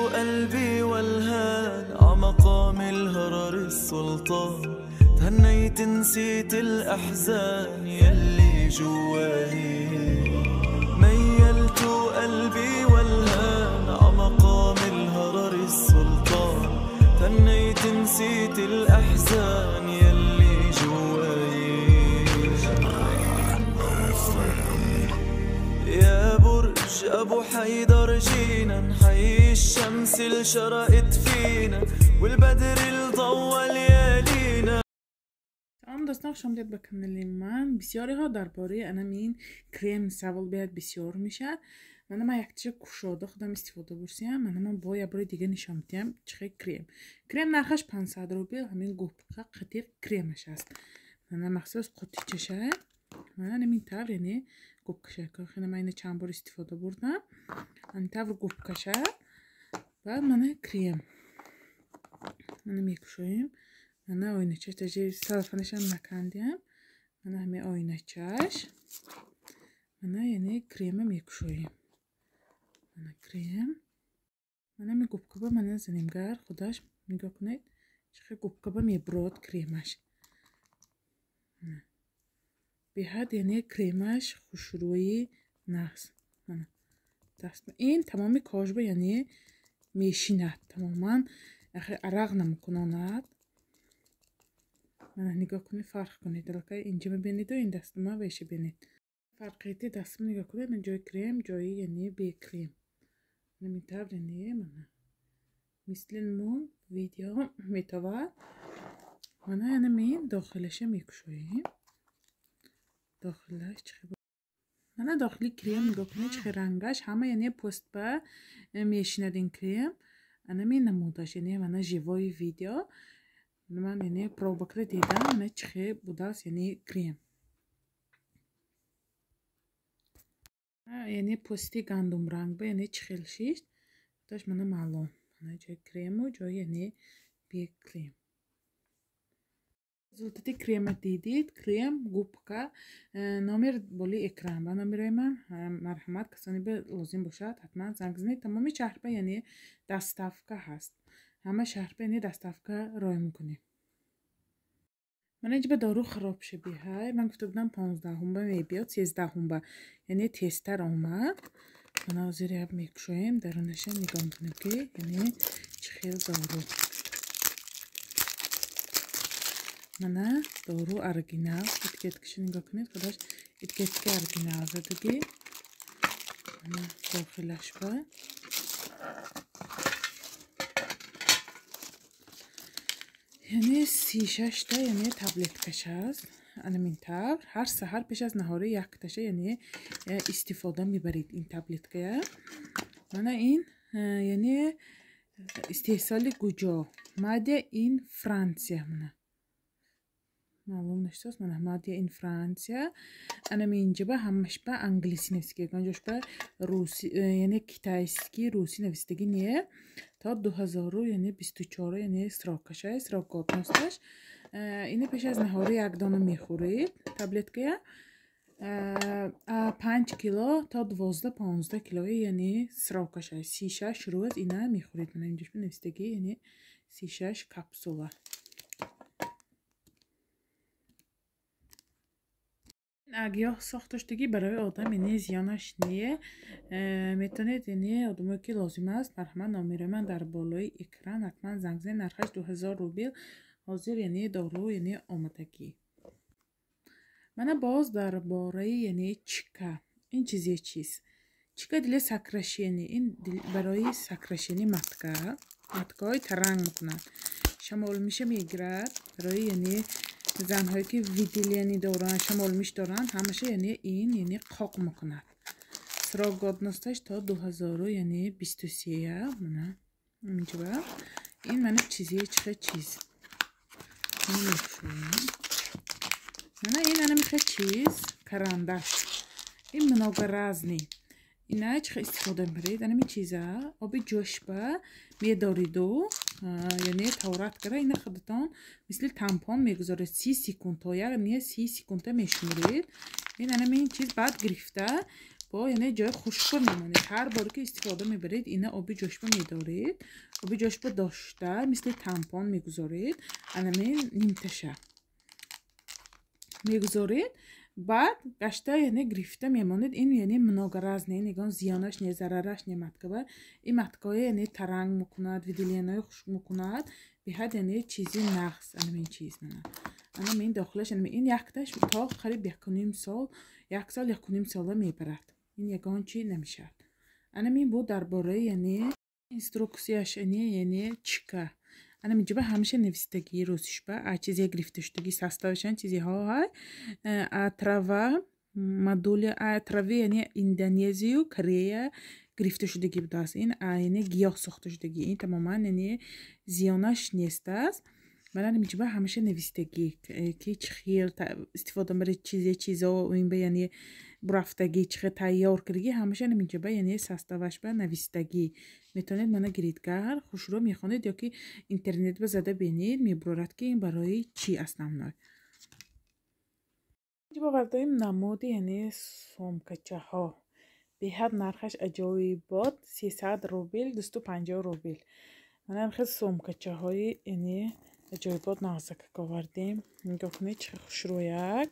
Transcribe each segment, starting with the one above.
قلبي والهان عمقام الهرر السلطان تهنيت نسيت الأحزان يلي جواهي ميلت قلبي والهان عمقام الهرر السلطان تهنيت نسيت الأحزان يلي جواهي يا برج أبو حيدر جينا نحيي الشمس اللي شرقت فينا والبدر اللي ضوى ليالينا. سلام دوستان، خوش آمدید به کانال من. بسیاری ها درباره این کرم سوال بیاد بسیار میشه. من یک چیز کشوده خودم استفاده برسیم. من با یه بار دیگه نشون میدم چه کرم نرخش 500 روبل. همین گوبکا قطعه کرمش است. من مخصوص قطعه چشه. من همین طور یعنی گوبکشه که خیلی من چند بار استفاده بردم. این طور گوبکشه. بعد من کرم. من میکشویم. من آینه چش تجربه صرفانش هم نکندیم. من همه آینه چش. من یعنی کرم میکشویم. من کرم. من همه گوبکا من زنیمگر خودش نگاه کنید. چه گوبکا میبرد کرمش. به حد یعنی کرمش خوشرویی نست. دست این تمامی کاجبه یعنی میشیند تماما عرق نمیکناند. من نگاه کنید فرق کنید دلکه اینجا ببینید و این دست ما بهش ببینید فرقیتی دست نگاه کنید. من جای کرم جایی یعنی بی کرم نمیتاب یعنی من مثل مون ویدیو میتواد من یعنی من داخلش میکشویم. داخلش چه من داخلی کرم نگاه کنید چه رنگش همه یعنی پست با میشیند این کرم. انا می نمودش یعنی من جوای ویدیو من یعنی پروبکر دیدم من چه بوداست یعنی کرم یعنی پستی گندم رنگ به یعنی چخیل شیست داشت من معلوم من جای کرم و جای یعنی بی کرم زودتی کرم دیدید کرم گوبکا نامر بالی اکران با نامر من مرحمت کسانی به لازم باشد حتما زنگ زنید. تمامی شهر یعنی دستافکا هست. همه شهر یعنی دستافکا رای میکنیم. من اینجا به دارو خراب شه بیهای من گفته بودم 15 با میبیاد 13 با یعنی تستر آمد. من زیر اب میکشویم درونش نگاه میکنیم که یعنی چه خیلی دارو من دارو ارگینال اتکت کشی نگاه کنید خودش اتکت که ارگینال زدگی من داخلش با یعنی 36 تا یعنی تبلت کش است. این طور هر سحر پیش از نهاری یک تشه یعنی استفاده میبرید این تبلت که من این یعنی استحصال کجا ماده این فرانسیا من معلوم نشست من ماده این فرانسیا انا اینجا به همش به انگلیسی نوشته گنجش به روسی یعنی کیتایسکی روسی نوشته نیه تا 2000 یعنی 24 یعنی استراکش استراکات نستش. اینه پیش از نهاری یک دانه میخورید تبلت که 5 کیلو تا 12-15 کیلو یعنی استراکش 36 روز اینا میخورید. من اینجاش به نوشته یعنی 36 کپسوله. اگه ساختشتگی برای آدم یعنی زیانش نیه میتونید یعنی آدمی که لازم است مرحمت نامیر من در بالای اکران حتما زنگ زنید. نرخش 2000 روبل حاضر یعنی دارو یعنی آمدگی. من باز درباره یعنی چیکا این چیزی چیز چیکا دل سکرشینی این برای سکرشینی متکای ترنگ میکنن شمال میشه میگرد برای یعنی زنهایی که ویدیلینی دارن شمال میش دارن همشه یعنی این یعنی قاق میکنن. سراغ نستش تا 2000 یعنی 23 من اینجا این من چیزی چه چیز من این انا میخواد چیز کرندش این مناگرازنی اینا چه استفاده میبرید انا می چیزا آبی جوش با میداریدو یعنی تورات کرده این خودتان مثل تمپون میگذاره 30 سکند تا یعنی 30 سکند میشمرید. این انا این چیز بعد گرفته با یعنی جای خشک میمونید. هر بار که استفاده میبرید اینا آبی جوشبه میدارید. آبی جوشبه داشته مثل تمپون میگذارید. انامین نیمتشه میگذارید. بعد گشته یعنی گرفته میمونید. این یعنی مناگراز نه، نگان زیانش نه، ضررش نه متکبر. این متکای یعنی ترنگ میکند، ویدیلینای خشک میکند. به حد یعنی چیزی نقص انامین چیز منه. انامین داخلش انامین این یکتش تا قریب 1.5 سال، 1 سال 1.5 ساله میبرد. این یگان چی نمیشه. انامین بود درباره یعنی اینستروکسیاش یعنی چیکه. انا میجبه همیشه نویسیدگی روزش به چیزی گرفته شدگی ساستوشن چیزی ها های اتراوا مدول اتراوی یعنی اندونزی و کره گرفته شدگی بوده است. این یعنی گیاه ساخته شدگی. این تماما یعنی زیانش نیست است. من میجبه همیشه نویسیدگی که خیلی استفاده برای چیزا و این به یعنی برفتگی چه تیار کردگی همیشه نمیجبه یعنی ساستوش به نویسیدگی. میتونید منو گریدگر خوش رو میخونید یا که اینترنت به زده بینید میبرد که این برای چی است نمونه. اینجا باوردیم نمودی یعنی سومکچه ها به حد نرخش عجایی بود 300 روبل 250 روبل. من نرخ سومکچه های یعنی عجایی بود نازک که آوردیم. نگاه کنید چه خوش رویک.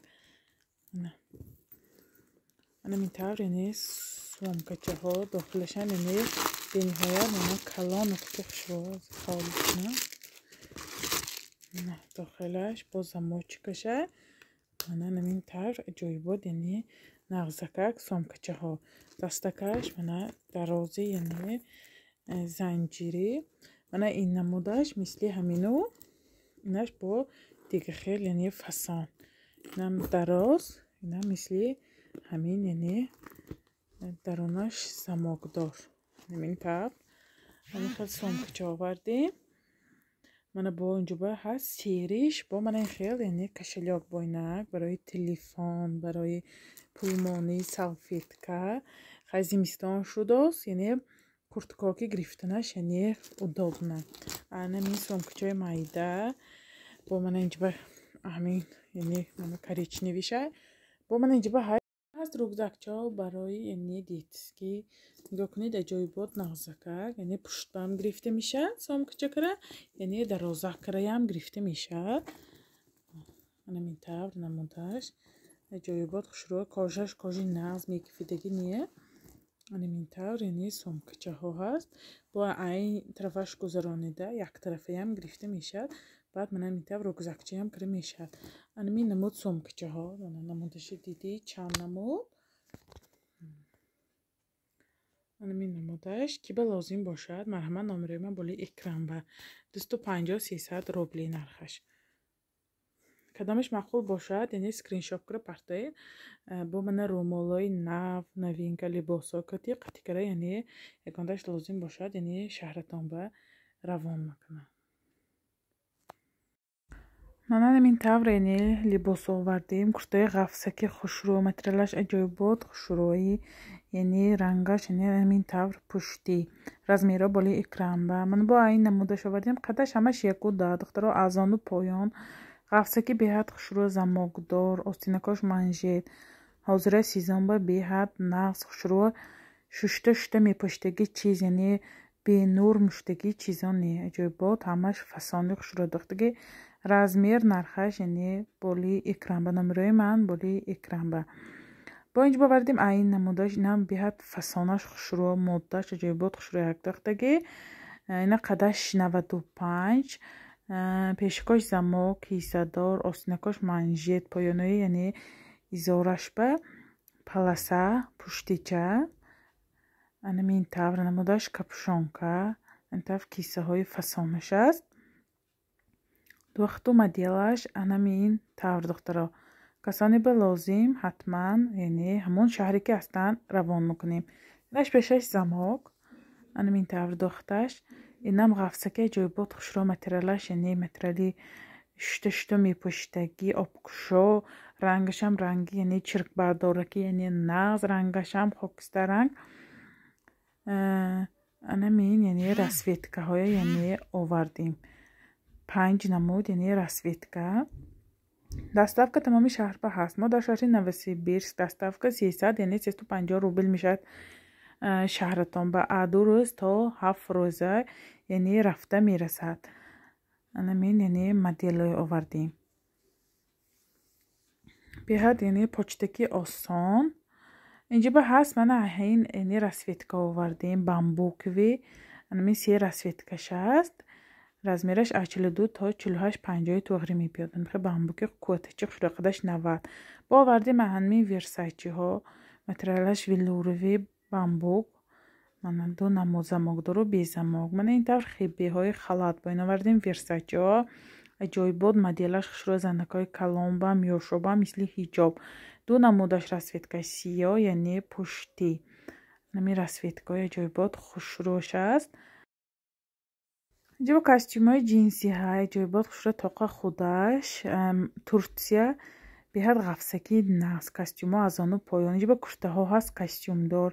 انا میتونم یعنی سومکچه ها داخلشن یعنی به نهایت یعنی کلان که خوش رو خالی کنم. داخلش باز موچ کشه. من نمین تر جای بود یعنی نغزکک سومکچه ها دستکش من درازی یعنی زنجیری. من این نمودش مثل همینو اینش با دیگه خیلی یعنی فسان. اینم دراز اینم مثل همین یعنی درونش سماکدار. نمین تر من خیلی سومکچه آوردیم. من با اینجا با هست سیریش با من خیلی یعنی کشلیاک باینک برای تلفن برای پولمانی سلفیتکا خیلی میستان شده است یعنی کرتکاکی گرفتنش یعنی удобно. انا می سومکچه مایده با من اینجا با همین یعنی من کریچنیویشه با من اینجا با هست روگزکچه برای یعنی دیتسکی. نگاه کنید جای بود نغزکه یعنی پشت بام گرفته میشه سومکچه کره یعنی درازه کره هم گرفته میشه. انا میتونم نمودش جای بود خوش رو کاجش کاجی نغز میکفیدگی نیه. انا میتونم یعنی سومکچه ها هست با این طرفش گذرانیده یک طرفی هم گرفته میشه. بعد من میتونم روگزکچه هم کره میشه. انا می نمود سومکچه ها نمودش دیدی چند نمود. انا می نمودش که به لازم باشد مرحمت نامره من بالی اکرام به 250-300 روبلی نرخش. کدامش معقول باشد یعنی سکرین شاپ کرده پرته با من رومالای نوینک لباسا کتی قطی کره یعنی یکاندش لازم باشد یعنی شهرتان به روان مکنه. من همین طور یعنی لباس آوردیم کرتای قفسکی خوشرو مترلش عجای بود خوشرویی یعنی رنگش یعنی همین طور پشتی رزمیرا بالی اکرام به من با این نمودش آوردیم قدش همش یکو داد دخترها ازان و پایان قفسکی به حد خوشرو زماگدار آستینکاش منجید حاضره سیزان با به حد نقص خوشرو ششته میپشتگی چیز یعنی به نور مشتگی چیزان نه عجای بود همش فسانلی خوشرو دختگی رزمیر نرخش یعنی بالی اکرام به نمره من بالی اکرام به با اینجا باوردیم این نمودش اینم به حد فسانش خوشرو مدش جای بود خوشرو یک دختگی. اینا قدش 95 پیشکاش زماک کیسه‌دار آستینکاش منجید پایانوی یعنی ایزارش به پلسه پشتیچه. انا این طور نمودش کپشونکه این طور کیسه های فسانش است. وقت مدیلش انا این طور دخترها کسانی به لازم حتما یعنی همون شهری که هستن روان میکنیم. اینش پیشش زماک انا این طور دخترش اینم غفصه جای بود خوشرو مترلش یعنی مترلی شته میپشتگی آبکشو رنگش هم رنگی یعنی چرک بردارکی یعنی نغز رنگش هم خاکستر رنگ. انا این یعنی رسویتکه های یعنی آوردیم 5 نمود یعنی رسویتکه доставка тамоми шаҳрба ҳаст. мо дар шаҳри Новосибирск доставка 300 яъне 350 рубл мешавад шаҳратон ба 2 рӯз то 7 рӯза яъне рафта мерасад. анамин яъне моделҳои овардем. беҳад яъне почтаки осон. инҷиба ҳаст мана ҳаин яъне расветка овардем бамбукови. анамин 3 расветкаш аст. размераш 42 то 48-50 туғри мебиёд. анамин бамбуки кӯтачи хушроқадаш 90. бо овардем анамин версачиҳо. материалаш велурови бамбук. мана ду намуд замокдору безамок. мана ин тавр хебеҳои халат бо ин овардем версачиҳо. аҷоибот моделаш хушро занакои калонба мёшоба мисли ҳиҷоб. ду намудаш расветка сиё яъне пушти. намин расветкаи аҷоибот хушрӯш аст. инҷо костюмҳои ҷинси ҳай аҷоибот хушро тоқа худаш Турсия беҳад ғафсаки нағз костюмҳо аз ону поён. инҷо куртаҳо ҳаст костюмдор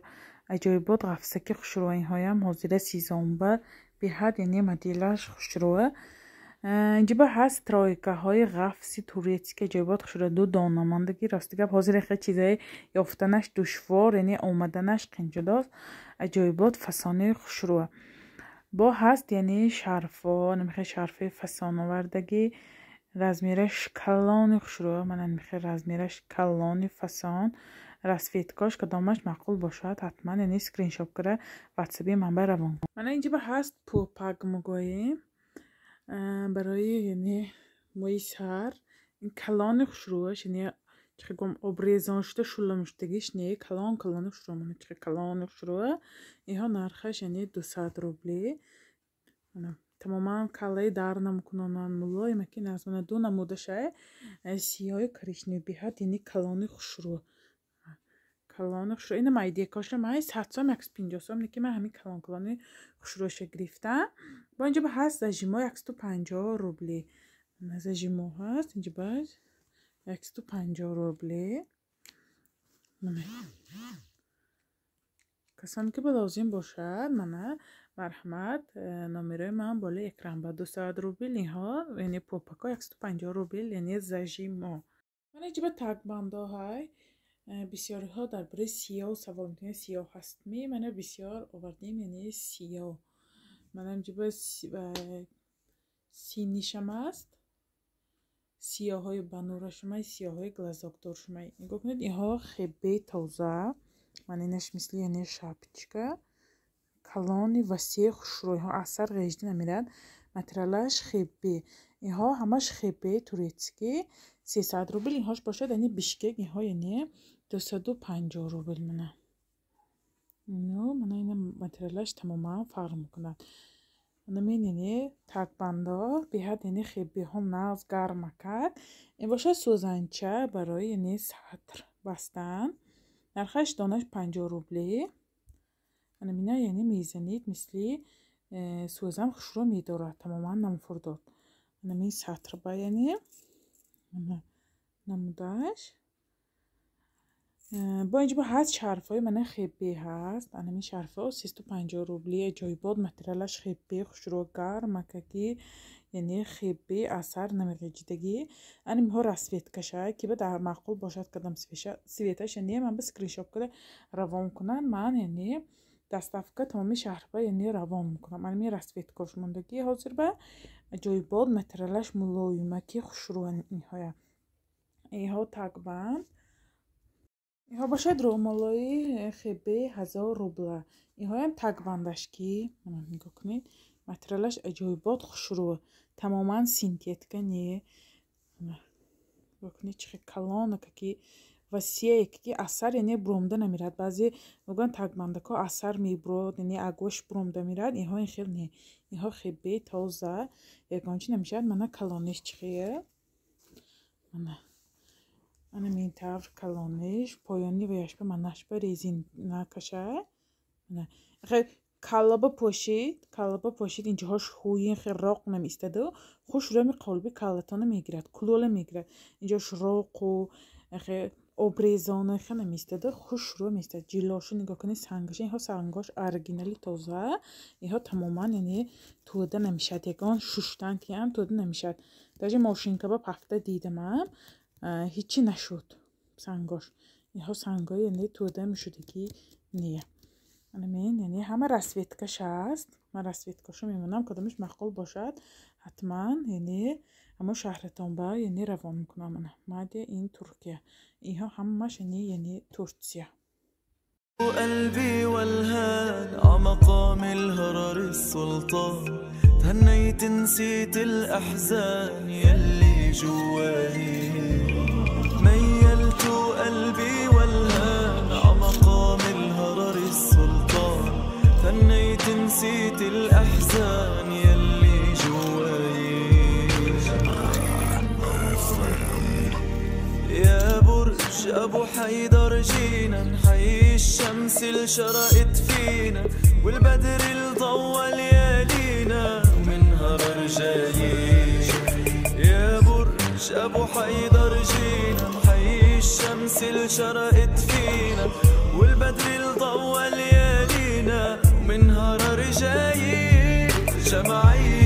аҷоибот ғафсаки хушрӯ. инҳоям ҳозира сезонба беҳад яъне моделаш хушрӯ. инҷиба ҳаст тройкаҳои ғафси турецки аҷоибот хушрӯ. ду донамондаги рости гап ҳозир чизаи ёфтанаш душвор яъне омаданаш қин шудааст. аҷоибот фасони хушрӯ. бо ҳаст яъне шарфо намихе шарфи фасоновардагӣ размераш калони хушрӯ. мана намихе размераш калони фасон. расветкош кадомаш маъқул бошад ҳатман яъне скриншот кара ватсаби манба равон кун. мана инҷиба ҳаст пӯпак мегӯем барои яъне мои сар. ин калони хушрӯаш яъне чихгум обрезон шуда шуламуштагиш не калони хушрӯ. мана чих калони хушрӯ. иҳо нархаш яъне 200 рубли. тамоман калаи дар намкунонан мулоимаки назмана ду намудашай сиёи коричневӣ беҳад яъне калони хушрӯ. калони хушрӯ ина майдекоша май 100 сом 150 сом неки ман ҳамин калони хушрӯша гирифтам. бо инҷоба ҳаст зажимо 150 рубли. зажимо ҳаст инҷоба 150 рубли. касоне ки ба лозим бошад мана марҳамат номерои ман болои экран ба 200 рубл инҳо яъне пӯпако 150 рубл яъне зажимо. мана инҷоба тагбандо ҳай бисёриҳо дар бораи сиёҳ савол мекунед сиёҳ ҳастми мана бисёр овардем яъне сиёҳ. мана инҷоба синишам аст сиёҳҳои банурашумай сиёҳҳои глазокдоршумай нигоҳ кунед инҳо хебеи тоза. мана инаш мисли яъне шапочка калони васеъ хушрӯ. инҳо асар ғеждӣ намерад. материалаш хебе. инҳо ҳамаш хебеи турецкӣ 300 рубл. инҳош бошад яъне бишкек инҳо яъне 250 рубл. мана ина материалаш тамоман фарқ мекунад. намин яъне такбандо беҳад яъне хебеҳо нағз гарма кард. ин бошад сӯзанча барои яъне сатр бастан. нархаш донаш 50 рубли. анамина яъне мезанид мисли сӯзан хушрӯ медорад тамоман намфурдод. анамин сатрба яъне намудаш. бо инҷоба ҳаст шарфҳои мана хебе ҳаст. анамин шарфҳо 350 рубли аҷоибот материалаш хебе хушрӯ гармакагӣ яъне хебе асар намеғеҷидагӣ. анимҳо расветкаша ки ба дар маъқул бошад кадам светаша не ман ба скриншот кара равон кунам ман яъне доставка тамоми шаҳрба яъне равон мекунам. анамин расветкош мондагӣ ҳозир ба аҷоибот материалаш мулоимаки хушрӯ. инҳоя инҳо такбанд инҳо бошад рӯмолои хебе 1000 рубла. инҳоям такбандашки нигоҳ кунед материалаш аҷоибот хушрӯ тамоман синтетика не. нигоҳ кунед чихе калонакаки васеъ ки асар яъне буромда намерад. баъзе мегӯянд такбандако асар мебурод яъне агош буромда мерад. инҳо ин хел не. инҳо хебеи тоза ягончи намешавад. мана калониш чихе анамин тавр калониш поёни ва яшба манашба резинакаша калаба пошид инҷоҳош ҳуин хел роқ намеистоду хуш рӯми қолби калатона мегирад кулола мегирад. инҷош роқу обрезона хел намеистоду хуш рӯ меистад. ҷилоша нигоҳ кунед сангаша инҳо сангош оригинали тоза. инҳо тамоман яъне тӯда намешавад. ягон шуштан киям тӯда намешавад. даже ماشین کباب هفته دیدم هیچی نشد سنگاش اینها سنگای یعنی توده میشدگی نیه من یعنی همه رسویتکش هست من رسویتکاشو میمونم کدامش مقبول باشد حتما یعنی اما شهرتان با یعنی روان میکنم من ماده این ترکیه اینها همش یعنی ترکیه قلبي والهان عمقام الهرر السلطان تهنيت نسيت الأحزان يلي جواي ميلت قلبي والهان عمقام الهرر السلطان تهنيت نسيت الأحزان يلي جواي يا برج أبو حيدر جينا نحيي الشمس اللي شرقت فينا والبدر اللي ضوى ليالينا ومنها برجايين يا برج أبو حيدر جينا نحيي الشمس اللي شرقت فينا والبدر اللي ضوى ليالينا ومنها رجايين جمعية